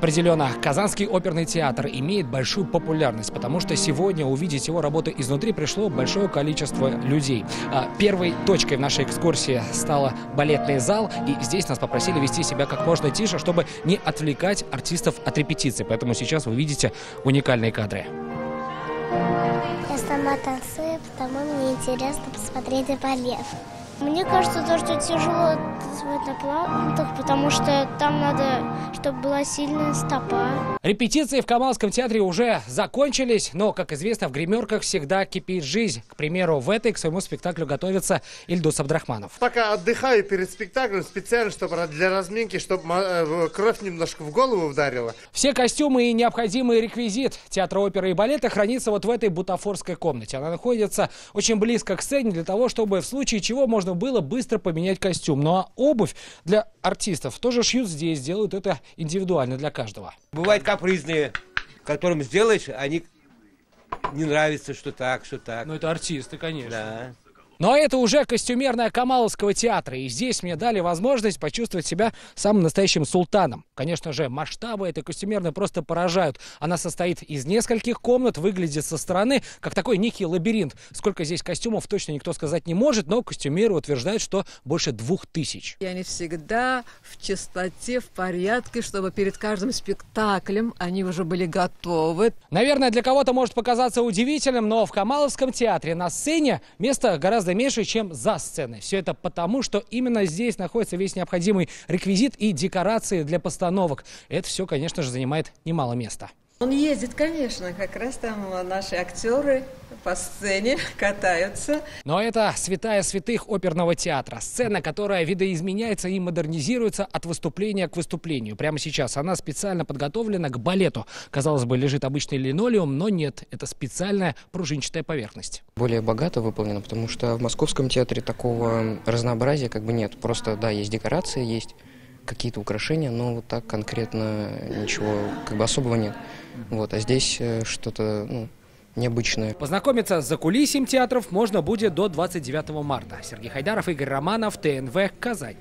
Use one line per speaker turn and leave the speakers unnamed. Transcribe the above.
Определенно, Казанский оперный театр имеет большую популярность, потому что сегодня увидеть его работу изнутри пришло большое количество людей. Первой точкой в нашей экскурсии стала балетный зал, и здесь нас попросили вести себя как можно тише, чтобы не отвлекать артистов от репетиции. Поэтому сейчас вы видите уникальные кадры.
Я сама танцую, потому мне интересно посмотреть балет. Мне кажется, то, что тяжело танцевать на плантах, потому что там надо, чтобы была сильная стопа.
Репетиции в Камаловском театре уже закончились, но, как известно, в гримерках всегда кипит жизнь. К примеру, в этой к своему спектаклю готовится Ильдус Абдрахманов.
Пока отдыхаю перед спектаклем, специально, чтобы для разминки, чтобы кровь немножко в голову ударила.
Все костюмы и необходимый реквизит театра оперы и балета хранится вот в этой бутафорской комнате. Она находится очень близко к сцене для того, чтобы в случае чего можно было быстро поменять костюм. Ну а обувь для артистов тоже шьют здесь, делают это индивидуально для каждого.
Бывают капризные, которым сделаешь, они не нравится, что так, что так.
Ну это артисты, конечно.
Да.
Но это уже костюмерная Камаловского театра. И здесь мне дали возможность почувствовать себя самым настоящим султаном. Конечно же, масштабы этой костюмерной просто поражают. Она состоит из нескольких комнат, выглядит со стороны как такой некий лабиринт. Сколько здесь костюмов, точно никто сказать не может, но костюмеры утверждают, что больше 2000.
И они всегда в чистоте, в порядке, чтобы перед каждым спектаклем они уже были готовы.
Наверное, для кого-то может показаться удивительным, но в Камаловском театре на сцене место гораздо меньше, чем за сценой. Все это потому, что именно здесь находится весь необходимый реквизит и декорации для постановок. Это все, конечно же, занимает немало места.
Он ездит, конечно, как раз там наши актеры по сцене катаются.
Но это святая святых оперного театра. Сцена, которая видоизменяется и модернизируется от выступления к выступлению. Прямо сейчас она специально подготовлена к балету. Казалось бы, лежит обычный линолеум, но нет. Это специальная пружинчатая поверхность.
Более богато выполнено, потому что в Московском театре такого разнообразия как бы нет. Просто, да, есть декорации, есть какие-то украшения, но вот так конкретно ничего как бы особого нет. Вот, а здесь что-то необычное.
Познакомиться с закулисьем театров можно будет до 29 марта. Сергей Хайдаров, Игорь Романов, ТНВ, Казань.